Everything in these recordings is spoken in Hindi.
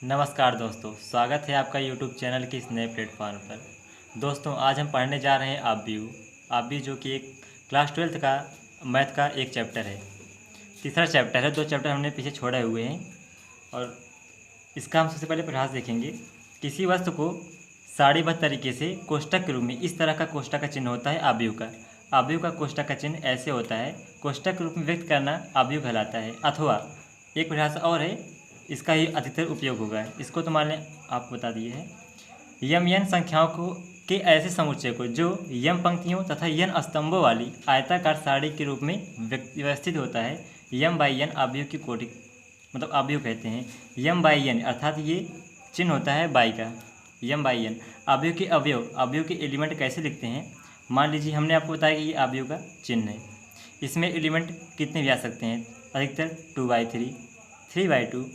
नमस्कार दोस्तों, स्वागत है आपका YouTube चैनल के इस नए प्लेटफॉर्म पर। दोस्तों, आज हम पढ़ने जा रहे हैं आप भी जो कि एक क्लास 12th का मैथ का एक चैप्टर है, तीसरा चैप्टर है। 2 चैप्टर हमने पीछे छोड़े हुए हैं और इसका हम सबसे पहले प्रयास देखेंगे। किसी वस्तु को सारणीबद्ध तरीके से कोष्ठक के रूप में, इस तरह का कोष्ठक का चिन्ह होता है आव्यूह का कोष्ठक का चिन्ह ऐसे होता है। कोष्ठक के रूप में व्यक्त करना आव्यूह कहलाता है। अथवा एक परिभाषा और है, इसका ही अधिकतर उपयोग होगा। इसको तो मान लें आप बता दिए हैं। यम एन संख्याओं को के ऐसे समुच्चय को जो यम पंक्तियों तथा यन स्तंभों वाली आयताकार सारणी के रूप में व्यवस्थित होता है, यम बाई एन आव्यूह की कोटि मतलब आव्यूह कहते हैं। यम बाई एन अर्थात ये चिन्ह होता है बाई का। यम बाई एन आव्यूह के आव्यूह के एलिमेंट कैसे लिखते हैं। मान लीजिए हमने आपको बताया कि ये आव्यूह का चिन्ह है। इसमें एलिमेंट कितने भी आ सकते हैं, अधिकतर 2/3, 3/2,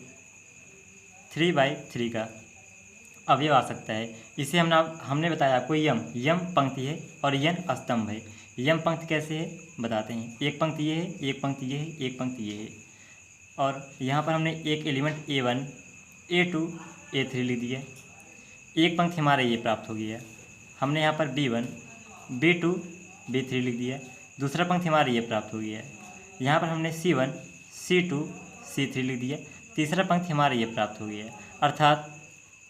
3/3 का अवयव आ सकता है। इसे हमने बताया आपको यम पंक्ति है और यन स्तंभ है। यम पंक्ति कैसे है बताते हैं। एक पंक्ति ये है, एक पंक्ति ये है, एक पंक्ति ये है। और यहाँ पर हमने एक एलिमेंट A1, A2, A3 लिख दिया। एक पंक्ति हमारा ये प्राप्त हो गया। हमने यहाँ पर B1, B2, B3 लिख दिया। दूसरा पंक्ति हमारा ये प्राप्त हो गया। यहाँ पर हमने C1, C2, C3 लिख दिया। तीसरा पंक्ति हमारा ये प्राप्त हो गया। अर्थात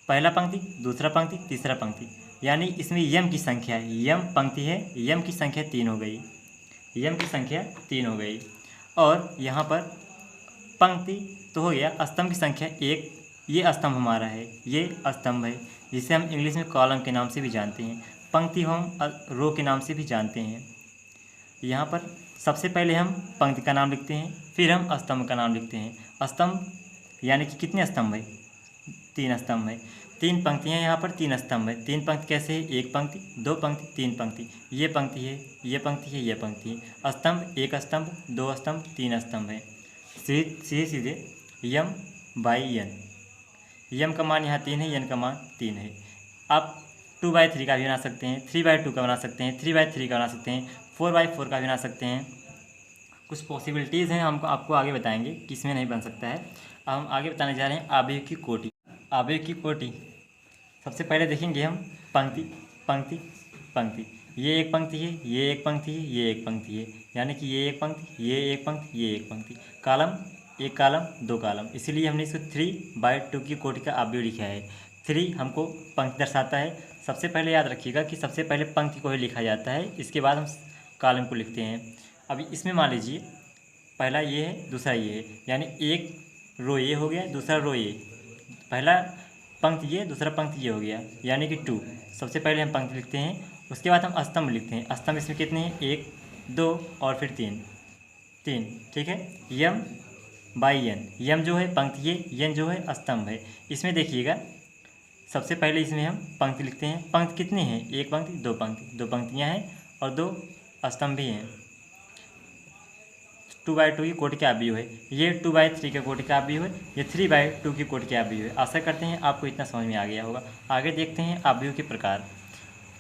पहला पंक्ति, दूसरा पंक्ति, तीसरा पंक्ति, यानी इसमें यम की संख्या है। यम पंक्ति है, यम की संख्या 3 हो गई। यम की संख्या 3 हो गई। और यहाँ पर पंक्ति तो हो गया, स्तंभ की संख्या 1। ये स्तंभ हमारा है, ये स्तंभ है, जिसे हम इंग्लिश में कॉलम के नाम से भी जानते हैं। पंक्ति हम रो के नाम से भी जानते हैं। यहाँ पर सबसे पहले हम पंक्ति का नाम लिखते हैं, फिर हम स्तंभ का नाम लिखते हैं। स्तंभ यानी कि कितने स्तंभ है, 3 स्तंभ है। 3 पंक्तियाँ यहाँ पर, 3 स्तंभ है। 3 पंक्ति कैसे है, 1 पंक्ति, 2 पंक्ति, 3 पंक्ति। ये पंक्ति है, ये पंक्ति है, ये पंक्ति है। स्तंभ 1 स्तंभ, 2 स्तंभ, 3 स्तंभ है। सीधे यम बाई एन। यम का मान यहाँ 3 है, एन का मान 3 है। आप 2/3 का भी बना सकते हैं, 3/2 का बना सकते हैं, 3/3 का बना सकते हैं, 4/4 का भी बना सकते हैं। कुछ पॉसिबिलिटीज़ हैं, हमको आपको आगे बताएंगे किसमें नहीं बन सकता है। अब हम आगे बताने जा रहे हैं आव्यूह की कोटि। आव्यूह की कोटि सबसे पहले देखेंगे हम पंक्ति पंक्ति पंक्ति। ये एक पंक्ति है, ये एक पंक्ति है, ये एक पंक्ति है, यानी कि ये एक पंक्ति, ये एक पंक्ति, ये एक पंक्ति। कालम, एक कालम, 2 कालम, इसीलिए हमने इसको 3/2 की कोटि का आव्यूह लिखा है। 3 हमको पंक्ति दर्शाता है। सबसे पहले याद रखिएगा कि सबसे पहले पंक्ति को ही लिखा जाता है, इसके बाद हम कालम को लिखते हैं। अभी इसमें मान लीजिए पहला ये है, दूसरा ये है, यानी एक रो ये हो गया, दूसरा रो ये। पहला पंक्ति ये, दूसरा पंक्ति ये हो गया, यानी कि 2। सबसे पहले हम पंक्ति लिखते हैं, उसके बाद हम स्तंभ लिखते हैं। स्तंभ इसमें कितने हैं, 1, 2 और फिर 3। ठीक है। यम बाई एन, यम जो है पंक्ति है, एन जो है स्तंभ है। इसमें देखिएगा सबसे पहले इसमें हम पंक्ति लिखते हैं। पंक्ति कितने हैं, 1 पंक्ति, 2 पंक्ति, 2 पंक्तियाँ हैं और 2 स्तंभ भी हैं। 2/2 की कोटि का आव्यूह है। ये 2/3 का कोटि का आव्यूह है, ये 3/2 की कोटि का आव्यूह है। आशा करते हैं आपको इतना समझ में आ गया होगा। आगे देखते हैं आव्यूह के प्रकार।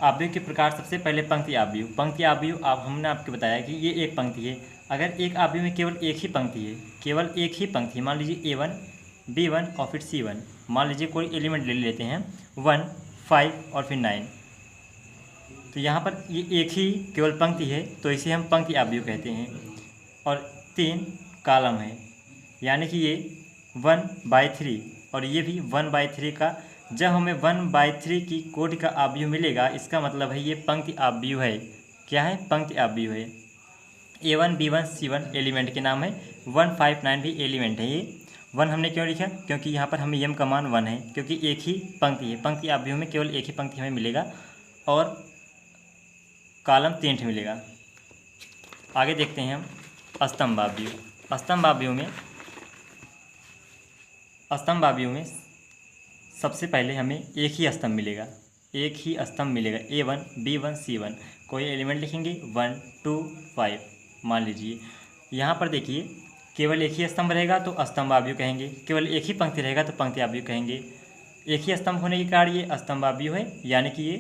आव्यूह के प्रकार, सबसे पहले पंक्ति आव्यूह। पंक्ति आव्यूह हमने आपको बताया कि ये एक पंक्ति है। अगर एक आव्यूह में केवल एक ही पंक्ति है, केवल एक ही पंक्ति, मान लीजिए A1, B1 और फिर C1, मान लीजिए कोई एलिमेंट ले लेते हैं 1, 5 और फिर 9, तो यहाँ पर ये एक ही केवल पंक्ति है, तो इसे हम पंक्ति आव्यूह कहते हैं। और 3 कालम है, यानी कि ये 1/3 और ये भी 1/3 का। जब हमें 1/3 की कोटि का आव्यूह मिलेगा, इसका मतलब है ये पंक्ति आव्यूह है। क्या है, पंक्ति आव्यूह है। A1, B1, C1 एलिमेंट के नाम है, 1, 5, 9 भी एलिमेंट है। ये 1 हमने क्यों लिखा, क्योंकि यहाँ पर हमें यम का मान 1 है, क्योंकि एक ही पंक्ति है। पंक्ति आव्यूह में केवल एक ही पंक्ति हमें मिलेगा और कालम 3 मिलेगा। आगे देखते हैं हम स्तंभ आव्यूह। स्तंभ आव्यूह में सबसे पहले हमें एक ही स्तंभ मिलेगा, A1, B1, C1। कोई एलिमेंट लिखेंगे 1, 2, 5। मान लीजिए यहाँ पर देखिए, केवल एक ही स्तंभ रहेगा तो स्तंभ आव्यूह कहेंगे, केवल एक ही पंक्ति रहेगा तो पंक्ति आव्यूह कहेंगे। एक ही स्तंभ होने के कारण ये स्तंभ आव्यूह है, यानी कि ये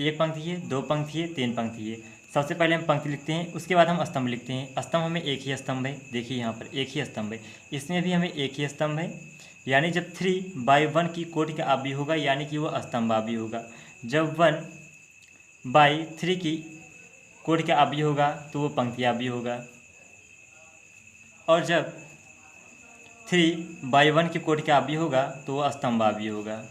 एक पंक्ति है, 2 पंक्ति है, 3 पंक्ति है। सबसे पहले हम पंक्ति लिखते हैं, उसके बाद हम स्तंभ लिखते हैं। स्तंभ हमें एक ही स्तंभ है, देखिए यहाँ पर एक ही स्तंभ है, इसमें भी हमें एक ही स्तंभ है। यानी जब 3/1 की कोटि का अवयव होगा यानी कि वो स्तंभ अवयव होगा। जब 1/3 की कोटि का अवयव होगा तो वो पंक्ति अवयव होगा। और जब 3/1 की कोटि का अवयव होगा तो वो स्तंभ अवयव होगा।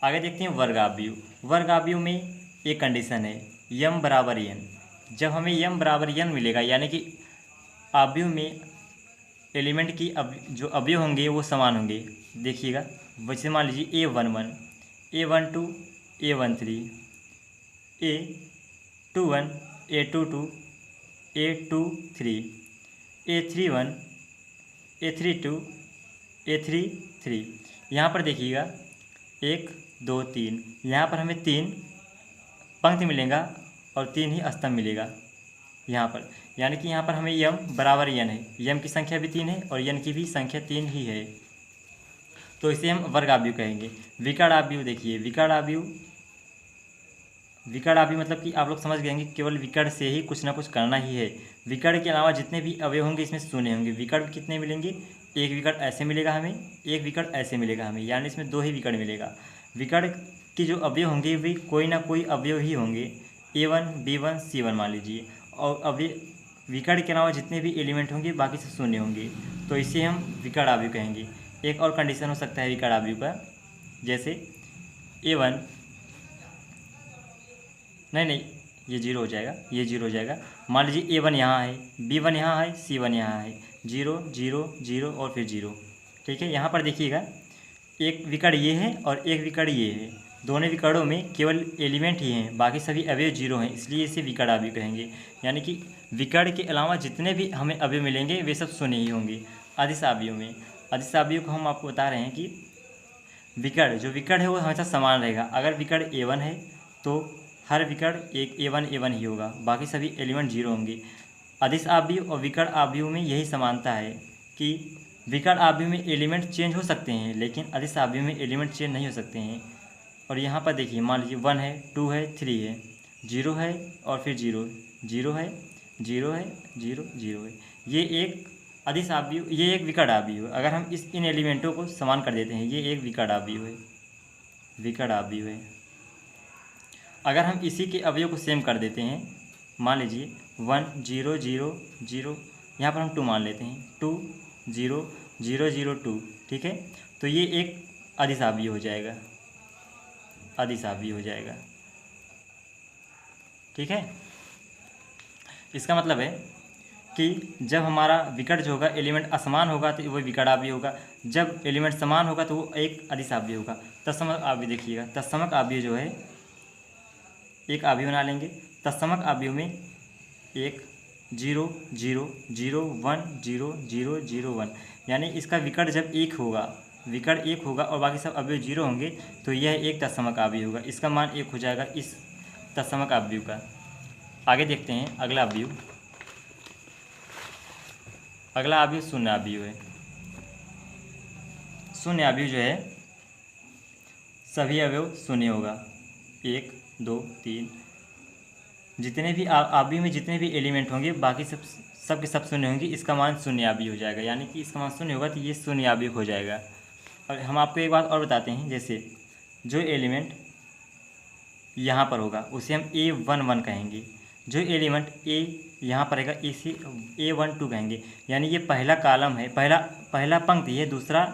आगे देखते हैं वर्ग अवयव। वर्ग अवयव में एक कंडीशन है यम बराबर एन। जब हमें यम बराबर एन मिलेगा यानी कि अवयव में एलिमेंट की जो अवयव होंगे वो समान होंगे। देखिएगा, वैसे मान लीजिए A11, A12, A13, A21, A22, A23, A31, A32, A33। यहाँ पर देखिएगा 1 2 3, यहाँ पर हमें 3 पंक्ति मिलेगा और 3 ही स्तंभ मिलेगा यहाँ पर। यानी कि यहाँ पर हमें यम बराबर एन है, यम की संख्या भी 3 है और एन की भी संख्या 3 ही है, तो इसे हम वर्ग अवयव कहेंगे। विकर्ण अवयव देखिए, विकर्ण अवयव मतलब कि आप लोग समझ गए कि केवल विकर्ण से ही कुछ ना कुछ करना ही है। विकर्ण के अलावा जितने भी अवयव होंगे इसमें शून्य होंगे। विकर्ण कितने मिलेंगे? एक विकर्ण ऐसे मिलेगा हमें, एक विकर्ण ऐसे मिलेगा हमें, यानी इसमें 2 ही विकर्ण मिलेगा। विकर्ण के जो अवयव होंगे वे कोई ना कोई अवयव ही होंगे, A1, B1, C1 मान लीजिए। और अवयव विकर्ण के अलावा जितने भी एलिमेंट होंगे बाकी सब शून्य होंगे, तो इसे हम विकर्ण अवयव कहेंगे। एक और कंडीशन हो सकता है विकर्ण अवयव का, जैसे A1 नहीं ये 0 हो जाएगा, ये 0 हो जाएगा। मान लीजिए A1 यहाँ है, B1 यहाँ है, C1 यहाँ है, 0 0 0 और फिर 0। ठीक है, यहाँ पर देखिएगा एक विकर्ण ये है और एक विकर्ण ये है। दोनों विकर्णों में केवल एलिमेंट ही हैं, बाकी सभी अवयव 0 हैं, इसलिए इसे विकर्ण अवयव कहेंगे। यानी कि विकर्ण के अलावा जितने भी हमें अवयव मिलेंगे वे सब शून्य ही होंगे। अदिश अवयव में, अदिश अवयव को हम आपको बता रहे हैं कि विकर्ण जो विकर्ण है वो हमेशा समान रहेगा। अगर विकर्ण A1 है तो हर विकर्ण एक A1 ही होगा, बाकी सभी एलिमेंट 0 होंगे। अदिश अवयव और विकर्ण अवयव में यही समानता है कि विकर्ण अवयव में एलिमेंट चेंज हो सकते हैं लेकिन अदिश अवयव में एलिमेंट चेंज नहीं हो सकते हैं। और यहाँ पर देखिए, मान लीजिए 1 है, 2 है, 3 है, 0 है और फिर 0 0 है, 0 है, 0 0 है। ये एक अदिश अवयव, ये एक विकर्ण अवयव है। अगर हम इन एलिमेंटों को समान कर देते हैं, ये एक विकर्ण अवयव है, विकर्ण अवयव है। अगर हम इसी के अवयव को सेम कर देते हैं, मान लीजिए 1 0 0 0, यहाँ पर हम 2 मान लेते हैं, 2 0 0 0 2। ठीक है, तो ये एक अदिश अवयव हो जाएगा, अदिश अवयव हो जाएगा। ठीक है, इसका मतलब है कि जब हमारा विकर्ण जो होगा एलिमेंट असमान होगा तो वो विकर्ण अवयव होगा, जब एलिमेंट समान होगा तो वो एक अदिश अवयव होगा। तत्समक अवयव देखिएगा, तत्समक अवयव जो है एक अवयव बना लेंगे। तत्समक अवयव में 1 0 0 0 1 0 0 0 1, यानी इसका विकर्ण जब विकर्ण एक होगा और बाकी सब अवयव 0 होंगे तो यह एक तत्समक अवयव होगा। इसका मान 1 हो जाएगा इस तत्समक अवयव का। आगे देखते हैं अगला अवयव। अगला अवयव शून्य अवयव है। शून्य अवयव जो है सभी अवयव शून्य होगा, 1 2 3, जितने भी अवयव में जितने भी एलिमेंट होंगे बाकी सब के सब शून्य होंगे। इसका मान शून्य अवयव हो जाएगा, यानी कि इसका मान शून्य होगा तो ये शून्य अवयव हो जाएगा। और हम आपको एक बात और बताते हैं, जैसे जो एलिमेंट यहाँ पर होगा उसे हम A11 कहेंगे, जो एलिमेंट A यहाँ पर रहेगा इसे A12 कहेंगे। यानी ये पहला कॉलम है, पहला पंक्ति है, दूसरा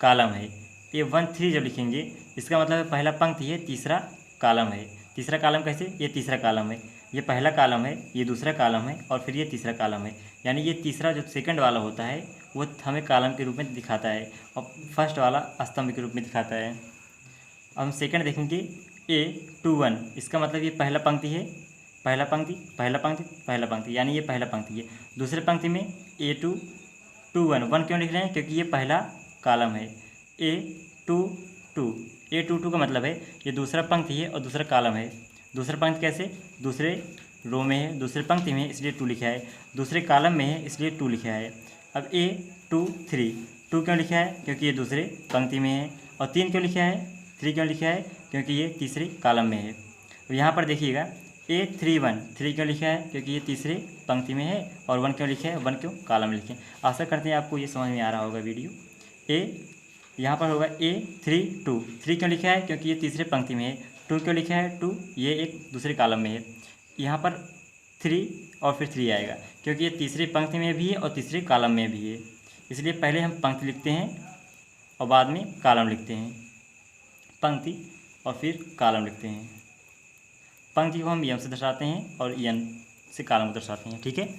कॉलम है। A13 जब लिखेंगे इसका मतलब है पहला पंक्ति है, तीसरा कॉलम है। तीसरा कॉलम कैसे? ये तीसरा कॉलम है, ये पहला कॉलम है, ये दूसरा कॉलम है और फिर ये तीसरा कॉलम है। यानी ये तीसरा जो सेकंड वाला होता है वो हमें कॉलम के रूप में दिखाता है और फर्स्ट वाला स्तंभ के रूप में दिखाता है। अब हम सेकंड देखेंगे A21, इसका मतलब ये पहला पंक्ति है, पहला पंक्ति पहला पंक्ति पहला पंक्ति, यानी ये पहला पंक्ति है। दूसरे पंक्ति में A21 1 क्यों लिख रहे हैं? क्योंकि ये पहला कॉलम है। A22 का मतलब है ये दूसरा पंक्ति है और दूसरा कॉलम है। दूसरा पंक्ति कैसे? दूसरे रो में है, दूसरे पंक्ति में है इसलिए 2 लिखा है, दूसरे कॉलम में है इसलिए 2 लिखा है। अब A23 2 क्यों लिखा है? क्योंकि ये दूसरे पंक्ति में है। और 3 क्यों लिखा है? 3 क्यों लिखा है? क्योंकि ये तीसरे कॉलम में है। तो यहाँ पर देखिएगा A31 3 क्यों लिखा है? क्योंकि ये तीसरे पंक्ति में है। और 1 क्यों लिखा है? 1 क्यों कॉलम में लिखे। आशा करते हैं आपको ये समझ में आ रहा होगा वीडियो। यहाँ पर होगा ए 3 2। 3 क्यों लिखा है? क्योंकि ये तीसरे पंक्ति में है। 2 क्यों लिखा है? 2 ये एक दूसरे कॉलम में है। यहाँ पर 3 और फिर 3 आएगा क्योंकि ये तीसरी पंक्ति में भी है और तीसरे कॉलम में भी है। इसलिए पहले हम पंक्ति लिखते हैं और बाद में कॉलम लिखते हैं। पंक्ति और फिर कॉलम लिखते हैं। पंक्ति को हम यम से दर्शाते हैं और यन से कॉलम को दर्शाते हैं। ठीक है,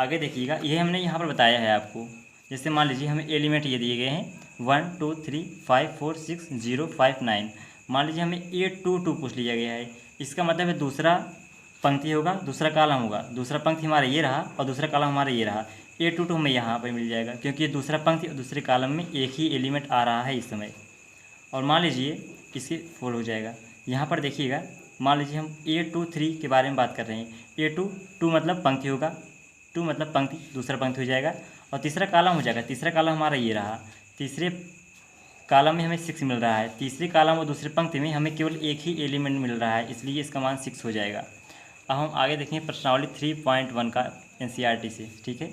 आगे देखिएगा, ये हमने यहाँ पर बताया है आपको। जैसे मान लीजिए हमें एलिमेंट ये दिए गए हैं 1 2 3 5 4 6 0 5 9। मान लीजिए हमें A22 पूछ लिया गया है। इसका मतलब है दूसरा पंक्ति होगा, दूसरा कॉलम होगा। दूसरा पंक्ति हमारा ये रहा और दूसरा कॉलम हमारा ये रहा। A22 हमें यहाँ पर मिल जाएगा क्योंकि ये दूसरा पंक्ति और दूसरे कॉलम में एक ही एलिमेंट आ रहा है इस समय। और मान लीजिए इसके 4 हो जाएगा। यहाँ पर देखिएगा, मान लीजिए हम A23 के बारे में बात कर रहे हैं। A2 मतलब पंक्ति होगा, 2 मतलब पंक्ति, दूसरा पंक्ति हो जाएगा और तीसरा कॉलम हो जाएगा। तीसरा कॉलम हमारा ये रहा। तीसरे कॉलम में हमें 6 मिल रहा है। तीसरे कॉलम और दूसरे पंक्ति में हमें केवल एक ही एलिमेंट मिल रहा है, इसलिए इसका मान 6 हो जाएगा। अब हम आगे देखेंगे प्रश्नावली 3.1 का NCERT से। ठीक है,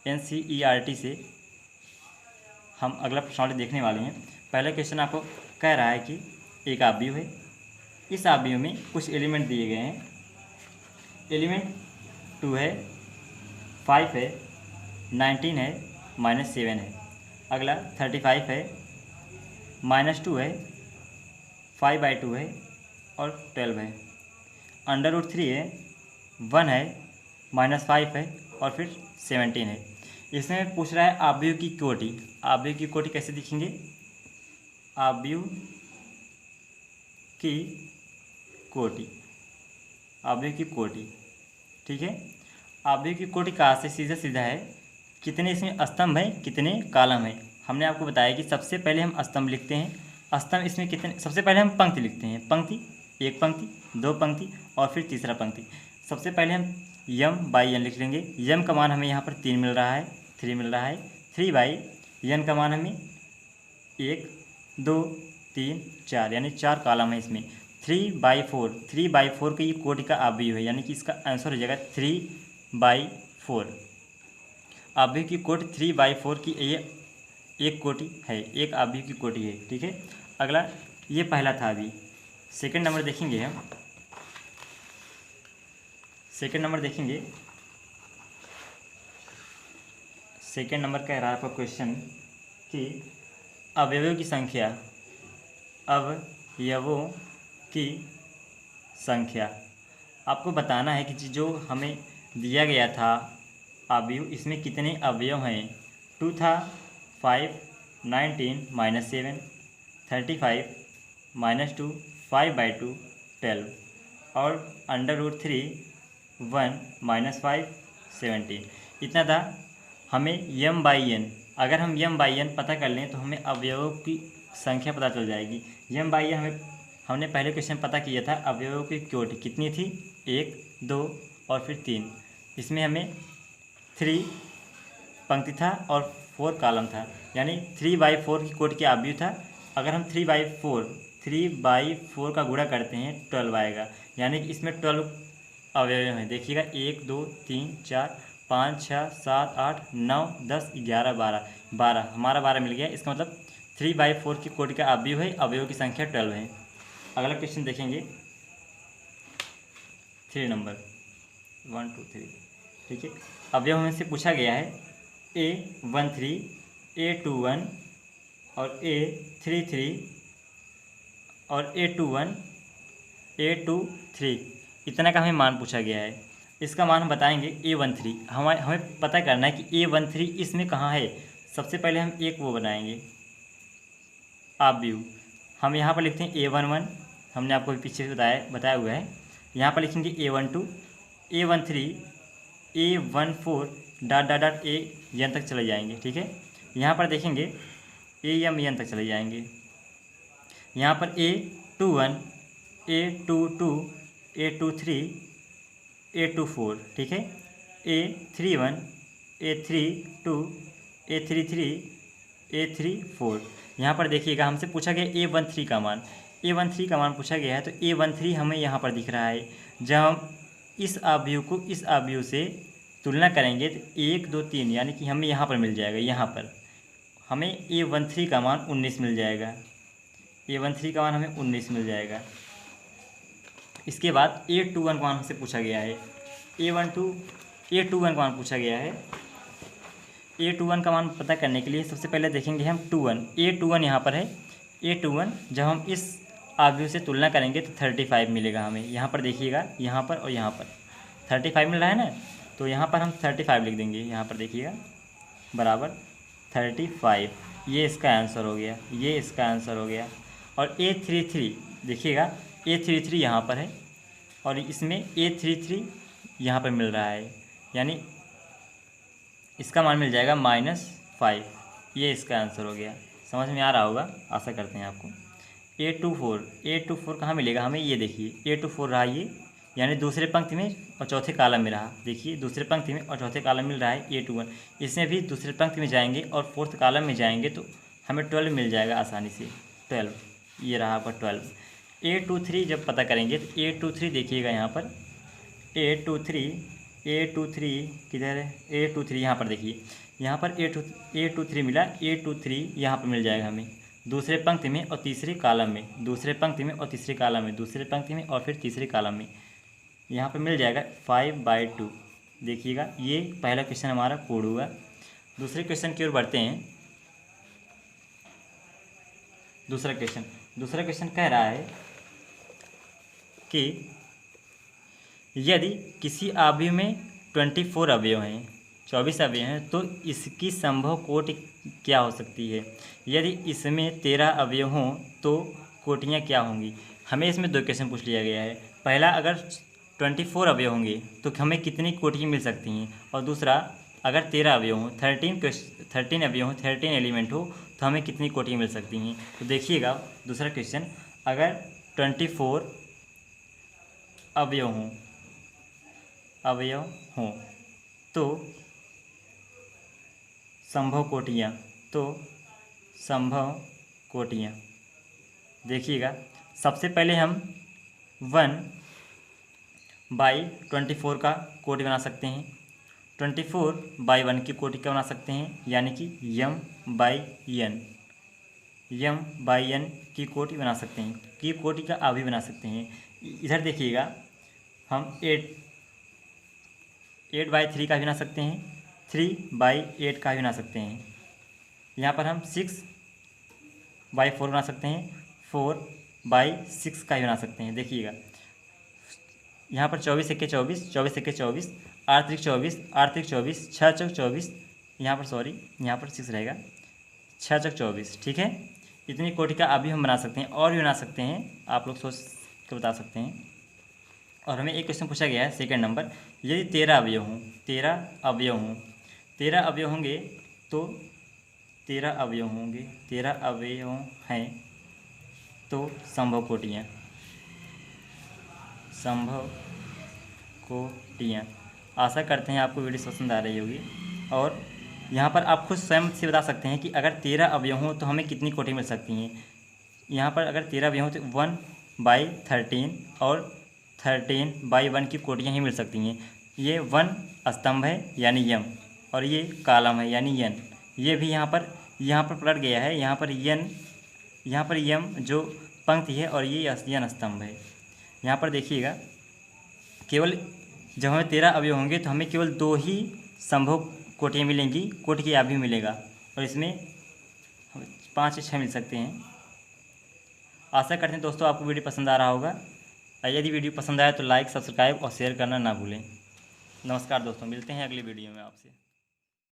NCERT से हम अगला प्रश्नावली देखने वाले हैं। पहला क्वेश्चन आपको कह रहा है कि एक आव्यूह है। इस आव्यूह में कुछ एलिमेंट दिए गए हैं। एलिमेंट 2 है, 5 है, 19 है, -7 है। अगला 35 है, -2 है, 5/2 है और 12 है। √3 है, 1 है, -5 है और फिर 17 है। इसमें पूछ रहा है आव्यूह की कोटि। आव्यूह की कोटि कैसे दिखेंगे? आव्यूह की कोटि, आव्यूह की कोटि। ठीक है, आव्यूह की कोटि कहाँ से? सीधा सीधा है, कितने इसमें स्तंभ हैं, कितने कॉलम हैं। हमने आपको बताया कि सबसे पहले हम स्तंभ लिखते हैं। स्तंभ इसमें कितने? सबसे पहले हम पंक्ति लिखते हैं। पंक्ति, एक पंक्ति, दो पंक्ति और फिर तीसरा पंक्ति। सबसे पहले हम m/n लिख लेंगे। m का मान हमें यहाँ पर 3 मिल रहा है, 3 मिल रहा है। 3/n का मान हमें 1 2 3 4 यानी 4 कॉलम है इसमें। 3/4 की ये कोटि का आव्यूह है, यानी कि इसका आंसर हो जाएगा 3/4। आव्यूह की कोटि 3/4 की ये एक कोटि है, एक आव्यूह की कोटि है। ठीक है, अगला ये पहला था। अभी सेकंड नंबर देखेंगे हम। सेकंड नंबर देखेंगे। सेकंड नंबर कह रहा है आपका क्वेश्चन कि अवयवों की संख्या, अवयवों की संख्या आपको बताना है कि जो हमें दिया गया था अवयव, इसमें कितने अवयव हैं। 2 था, 5 19 -7 35 -2 5/2 12 और √3 1 -5 17 इतना था। हमें m/n, अगर हम m/n पता कर लें तो हमें अवयवों की संख्या पता चल जाएगी। m/n हमने पहले क्वेश्चन पता किया था। अवयवों की कोटि कितनी थी? 1 2 और फिर 3। इसमें हमें 3 पंक्ति था और 4 कॉलम था, यानी 3/4 की कोटि के अवयव था। अगर हम 3/4 का गुणा करते हैं 12 आएगा, यानी कि इसमें 12 अवयव हैं। देखिएगा 1 2 3 4 5 6 7 8 9 10 11 12 हमारा 12 मिल गया। इसका मतलब 3/4 की कोटि का अवयव है, अवयव की संख्या 12 है। अगला क्वेश्चन देखेंगे 3 नंबर 1 2 3। ठीक है, अवयव हमें से पूछा गया है A13 A21 और A33 और A21 A23 इतना का हमें मान पूछा गया है। इसका मान हम बताएंगे A13। हमें पता करना है कि A13 इसमें कहाँ है। सबसे पहले हम एक वो बनाएंगे आव्यूह। हम यहाँ पर लिखते हैं A11, हमने आपको पीछे से बताया हुआ है। यहाँ पर लिखेंगे A12 A13 A14 ... A तक चले जाएंगे। ठीक है, यहाँ पर देखेंगे AM तक चले जाएंगे। यहाँ पर A21 A22 A23 A24। ठीक है, A31 A32 A33 A34। यहाँ पर देखिएगा हमसे पूछा गया A13 का मान। A13 का मान पूछा गया है तो A13 हमें यहाँ पर दिख रहा है। जब हम इस आव्यूह को इस आव्यूह से तुलना करेंगे तो 1 2 3 यानी कि हमें यहाँ पर मिल जाएगा। यहाँ पर हमें A13 का मान 19 मिल जाएगा। A13 का मान हमें 19 मिल जाएगा। इसके बाद A21 का मान हमसे पूछा गया है। A21 का मान पूछा गया है। A21 का मान पता करने के लिए सबसे पहले देखेंगे हम 21। A21 यहाँ पर है। A21 जब हम इस आव्यूह से तुलना करेंगे तो 35 मिलेगा हमें। यहाँ पर देखिएगा, यहाँ पर और यहाँ पर 35 मिल रहा है ना, तो यहाँ पर हम 35 लिख देंगे। यहाँ पर देखिएगा बराबर 35, ये इसका आंसर हो गया, ये इसका आंसर हो गया। और A33 देखिएगा, A33 यहाँ पर है और इसमें A33 यहाँ पर मिल रहा है, यानी इसका मान मिल जाएगा -5, ये इसका आंसर हो गया। समझ में आ रहा होगा, आशा करते हैं आपको। A24 कहाँ मिलेगा हमें, ये देखिए A24 रहा ये, यानी दूसरे पंक्ति में और चौथे कॉलम में रहा। देखिए दूसरे पंक्ति में और चौथे कॉलम मिल रहा है A21। इसमें भी दूसरे पंक्ति में जाएंगे और फोर्थ कॉलम में जाएंगे तो हमें 12 मिल जाएगा आसानी से। 12, ये रहा आपका 12। A23 जब पता करेंगे तो A23 देखिएगा यहाँ पर A23 किधर है, A23 यहाँ पर देखिए, यहाँ पर A23 मिला। A23 यहाँ पर मिल जाएगा हमें दूसरे पंक्ति में और तीसरे कॉलम में, दूसरे पंक्ति में और तीसरे कॉलम में, दूसरे पंक्ति में और फिर तीसरे कॉलम में यहाँ पर मिल जाएगा 5/2। देखिएगा ये पहला क्वेश्चन हमारा पूर्ण हुआ। दूसरे क्वेश्चन की ओर बढ़ते हैं। दूसरा क्वेश्चन कह रहा है कि यदि किसी अवयव में 24 अवयव हैं, 24 अवयव हैं, तो इसकी संभव कोटि क्या हो सकती है। यदि इसमें 13 अवयव हों तो कोटियाँ क्या होंगी। हमें इसमें 2 क्वेश्चन पूछ लिया गया है। पहला, अगर 24 अवयव होंगे तो हमें कितनी कोटियाँ मिल सकती हैं, और दूसरा, अगर 13 अवयव हों, 13 अवयव हों, 13 एलिमेंट हो तो हमें कितनी कोटियाँ मिल सकती हैं। तो देखिएगा दूसरा क्वेश्चन, अगर 24 अवयव हों तो संभव कोटियाँ, देखिएगा सबसे पहले हम 1/24 का कोटि बना सकते हैं, 24/1 की कोटि का बना सकते हैं, यानी कि m/n की कोटि बना सकते हैं, की कोटि का अवयव बना सकते हैं। इधर देखिएगा हम 8/3 का भी बना सकते हैं, 3/8 का भी बना सकते हैं। यहाँ पर हम 6/4 बना सकते हैं, 4/6 का भी बना सकते हैं। देखिएगा यहाँ पर 24 एके 24, 24 एके 24, 8 त्रिक 24, 8 त्रिक 24, 6 चौक 24, यहाँ पर 6 रहेगा, 6 चौक 24। ठीक है, इतनी कोटि का अभी हम बना सकते हैं, और भी बना सकते हैं, आप लोग सोच के बता सकते हैं। और हमें एक क्वेश्चन पूछा गया है सेकंड नंबर, यदि 13 अवयव हों, 13 अवयव होंगे तो 13 अवयव हैं तो संभव कोटियाँ। आशा करते हैं आपको वीडियो पसंद आ रही होगी। और यहाँ पर आप खुद स्वयं से बता सकते हैं कि अगर 13 अवयव हों तो हमें कितनी कोटि मिल सकती हैं। यहाँ पर अगर 13 अवयव हों तो 1/13 और 13/1 की कोटियाँ ही मिल सकती हैं। ये 1 स्तंभ है यानी यम, और ये कॉलम है यानी यन। ये भी यहाँ पर पलट गया है, यहाँ पर यम जो पंक्ति है और ये यन स्तंभ है। यहाँ पर देखिएगा केवल जब हमें 13 अवयव होंगे तो हमें केवल 2 ही संभव कोटियाँ मिलेंगी, कोटि की अवयव मिलेगा, और इसमें 5 से 6 मिल सकते हैं। आशा करते हैं दोस्तों आपको वीडियो पसंद आ रहा होगा। यदि वीडियो पसंद आए तो लाइक, सब्सक्राइब और शेयर करना ना भूलें। नमस्कार दोस्तों, मिलते हैं अगली वीडियो में आपसे।